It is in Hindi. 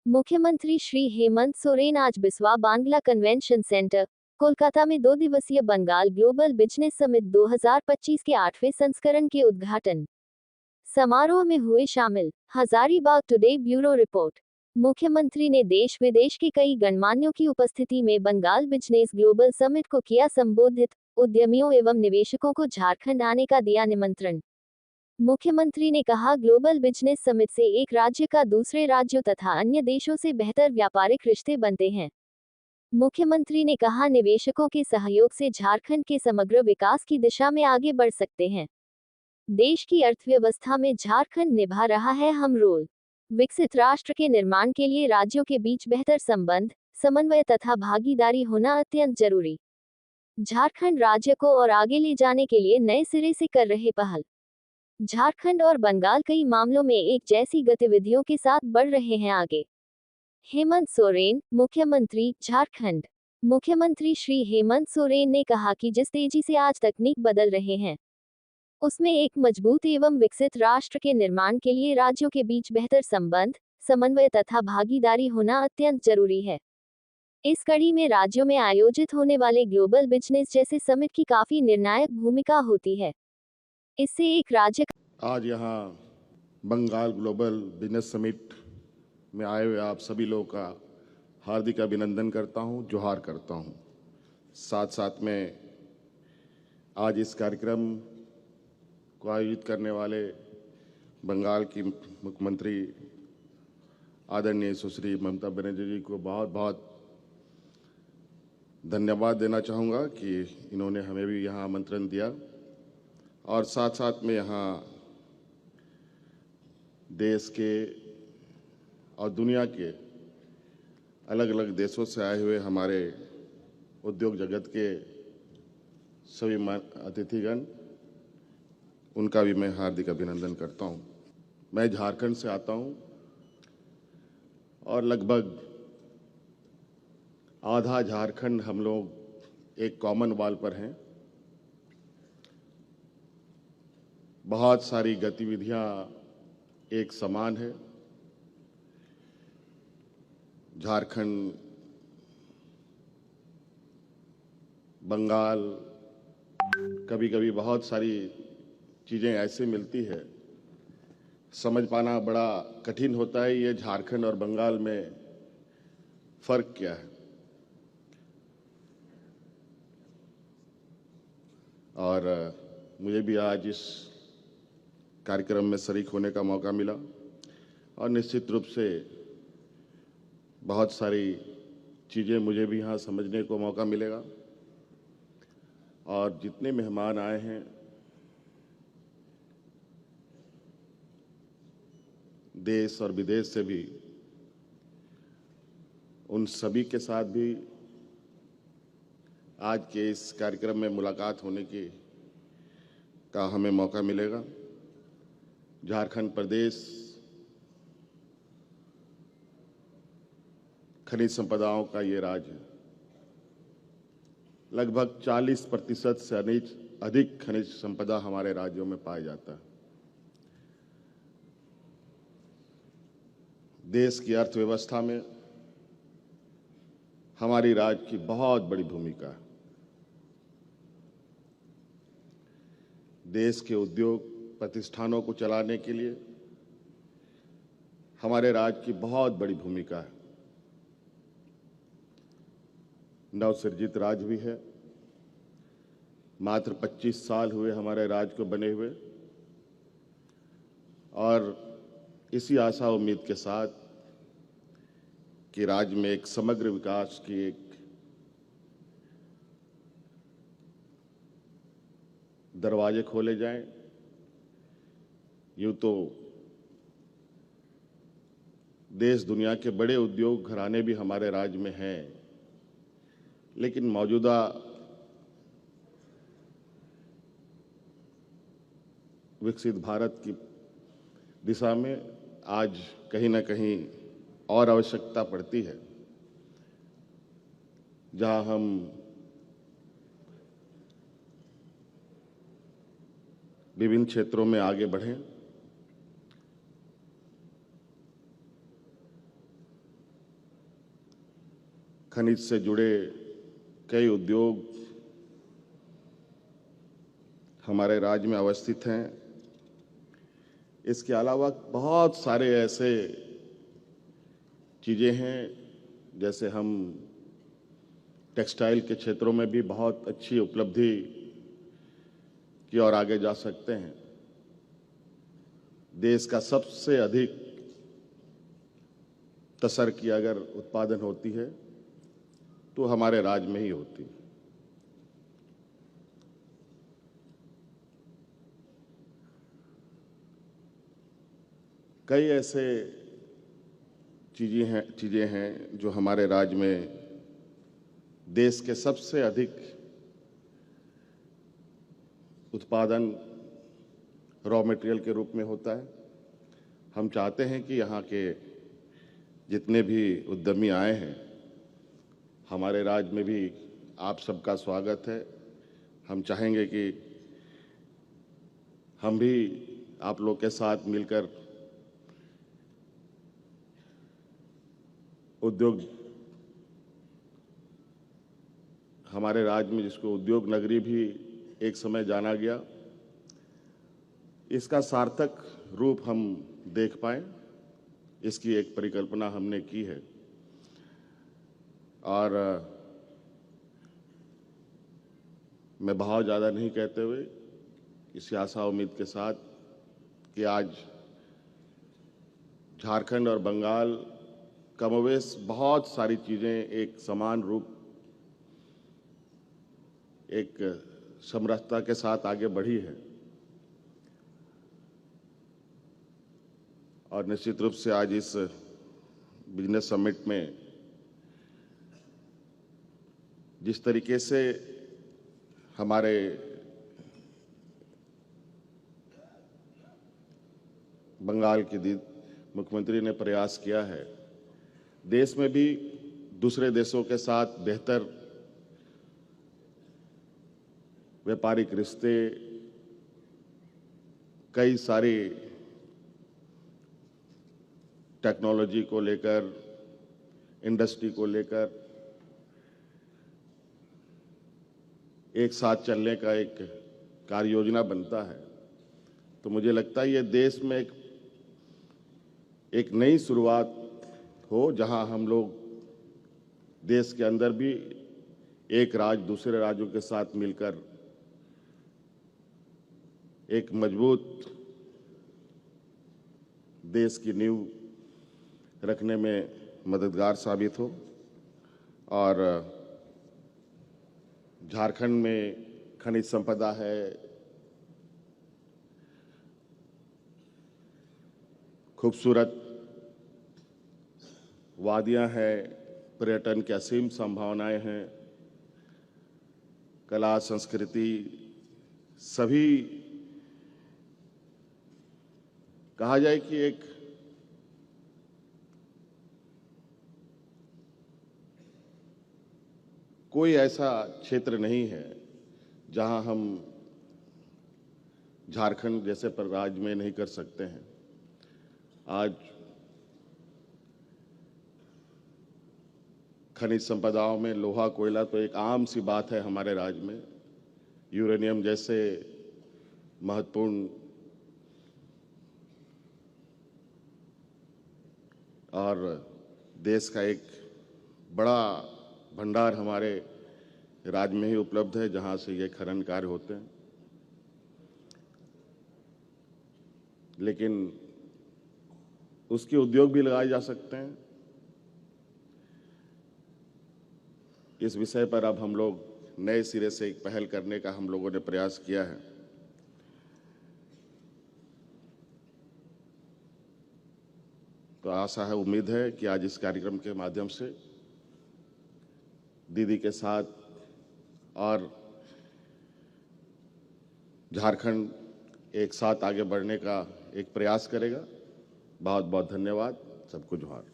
मुख्यमंत्री श्री हेमंत सोरेन आज बिस्वा बांग्ला कन्वेंशन सेंटर, कोलकाता में 2 दिवसीय बंगाल ग्लोबल बिजनेस समिट 2025 के 8वें संस्करण के उद्घाटन समारोह में हुए शामिल। Hazaribagh today bureau report. मुख्यमंत्री ने देश विदेश के कई गणमान्यों की उपस्थिति में बंगाल बिजनेस ग्लोबल समिट को किया संबोधित। उद्यमियों एवं निवेशकों को झारखंड आने का दिया निमंत्रण। मुख्यमंत्री ने कहा, ग्लोबल बिजनेस समिट से एक राज्य का दूसरे राज्यों तथा अन्य देशों से बेहतर व्यापारिक रिश्ते बनते हैं। मुख्यमंत्री ने कहा, निवेशकों के सहयोग से झारखंड के समग्र विकास की दिशा में आगे बढ़ सकते हैं। देश की अर्थव्यवस्था में झारखंड निभा रहा है अहम रोल। विकसित राष्ट्र के निर्माण के लिए राज्यों के बीच बेहतर संबंध, समन्वय तथा भागीदारी होना अत्यंत जरूरी। झारखंड राज्य को और आगे ले जाने के लिए नए सिरे से कर रहे पहल। झारखंड और बंगाल कई मामलों में एक जैसी गतिविधियों के साथ बढ़ रहे हैं आगे। हेमंत सोरेन, मुख्यमंत्री, झारखंड। मुख्यमंत्री श्री हेमंत सोरेन ने कहा कि जिस तेजी से आज तकनीक बदल रहे हैं, उसमें एक मजबूत एवं विकसित राष्ट्र के निर्माण के लिए राज्यों के बीच बेहतर संबंध, समन्वय तथा भागीदारी होना अत्यंत जरूरी है। इस कड़ी में राज्यों में आयोजित होने वाले ग्लोबल बिजनेस जैसे समिट की काफी निर्णायक भूमिका होती है। इससे एक राज्य आज यहाँ बंगाल ग्लोबल बिजनेस समिट में आए हुए आप सभी लोगों का हार्दिक अभिनंदन करता हूँ, जोहार करता हूँ। साथ साथ में आज इस कार्यक्रम को आयोजित करने वाले बंगाल की मुख्यमंत्री आदरणीय सुश्री ममता बनर्जी जी को बहुत बहुत धन्यवाद देना चाहूँगा कि इन्होंने हमें भी यहाँ आमंत्रण दिया और साथ साथ में यहाँ देश के और दुनिया के अलग अलग देशों से आए हुए हमारे उद्योग जगत के सभी अतिथिगण, उनका भी मैं हार्दिक अभिनंदन करता हूँ। मैं झारखंड से आता हूँ और लगभग आधा झारखंड हम लोग एक कॉमन वॉल पर हैं। बहुत सारी गतिविधियां एक समान है। झारखंड, बंगाल, कभी कभी बहुत सारी चीज़ें ऐसे मिलती है, समझ पाना बड़ा कठिन होता है ये झारखंड और बंगाल में फ़र्क क्या है। और मुझे भी आज इस कार्यक्रम में शरीक होने का मौका मिला और निश्चित रूप से बहुत सारी चीज़ें मुझे भी यहाँ समझने को मौका मिलेगा। और जितने मेहमान आए हैं, देश और विदेश से भी, उन सभी के साथ भी आज के इस कार्यक्रम में मुलाकात होने का हमें मौका मिलेगा। झारखंड प्रदेश खनिज संपदाओं का ये राज्य है। लगभग 40% से अधिक खनिज संपदा हमारे राज्यों में पाया जाता है। देश की अर्थव्यवस्था में हमारी राज्य की बहुत बड़ी भूमिका है। देश के उद्योग प्रतिष्ठानों को चलाने के लिए हमारे राज्य की बहुत बड़ी भूमिका है। नवसृजित राज्य भी है। मात्र 25 साल हुए हमारे राज्य को बने हुए और इसी आशा उम्मीद के साथ कि राज्य में एक समग्र विकास की एक दरवाजे खोले जाएं। यूँ तो देश दुनिया के बड़े उद्योग घराने भी हमारे राज्य में हैं, लेकिन मौजूदा विकसित भारत की दिशा में आज कहीं ना कहीं और आवश्यकता पड़ती है, जहां हम विभिन्न क्षेत्रों में आगे बढ़ें। खनिज से जुड़े कई उद्योग हमारे राज्य में अवस्थित हैं। इसके अलावा बहुत सारे ऐसे चीज़ें हैं, जैसे हम टेक्सटाइल के क्षेत्रों में भी बहुत अच्छी उपलब्धि की ओर आगे जा सकते हैं। देश का सबसे अधिक तसर की अगर उत्पादन होती है तो हमारे राज्य में ही होती है। कई ऐसे चीज़ें हैं जो हमारे राज्य में देश के सबसे अधिक उत्पादन रॉ मटेरियल के रूप में होता है। हम चाहते हैं कि यहाँ के जितने भी उद्यमी आए हैं, हमारे राज्य में भी आप सबका स्वागत है। हम चाहेंगे कि हम भी आप लोग के साथ मिलकर उद्योग, हमारे राज्य में जिसको उद्योग नगरी भी एक समय जाना गया, इसका सार्थक रूप हम देख पाएं, इसकी एक परिकल्पना हमने की है। और मैं बहुत ज़्यादा नहीं कहते हुए इसी आशा उम्मीद के साथ कि आज झारखंड और बंगाल कमोवेश बहुत सारी चीज़ें एक समान रूप, एक समरसता के साथ आगे बढ़ी है। और निश्चित रूप से आज इस बिजनेस समिट में जिस तरीके से हमारे बंगाल के मुख्यमंत्री ने प्रयास किया है, देश में भी दूसरे देशों के साथ बेहतर व्यापारिक रिश्ते, कई सारी टेक्नोलॉजी को लेकर, इंडस्ट्री को लेकर एक साथ चलने का एक कार्य योजना बनता है। तो मुझे लगता है ये देश में एक नई शुरुआत हो, जहां हम लोग देश के अंदर भी एक राज्य दूसरे राज्यों के साथ मिलकर एक मजबूत देश की नींव रखने में मददगार साबित हो। और झारखंड में खनिज संपदा है, खूबसूरत वादियां हैं, पर्यटन की असीम संभावनाएं हैं, कला संस्कृति, सभी कहा जाए कि एक कोई ऐसा क्षेत्र नहीं है जहां हम झारखंड जैसे पर राज्य में नहीं कर सकते हैं। आज खनिज संपदाओं में लोहा, कोयला तो एक आम सी बात है हमारे राज्य में। यूरेनियम जैसे महत्वपूर्ण और देश का एक बड़ा भंडार हमारे राज्य में ही उपलब्ध है, जहां से ये खनन कार्य होते हैं। लेकिन उसके उद्योग भी लगाए जा सकते हैं। इस विषय पर अब हम लोग नए सिरे से एक पहल करने का हम लोगों ने प्रयास किया है। तो आशा है, उम्मीद है कि आज इस कार्यक्रम के माध्यम से दीदी के साथ और झारखंड एक साथ आगे बढ़ने का एक प्रयास करेगा। बहुत बहुत धन्यवाद। सबको जोहार।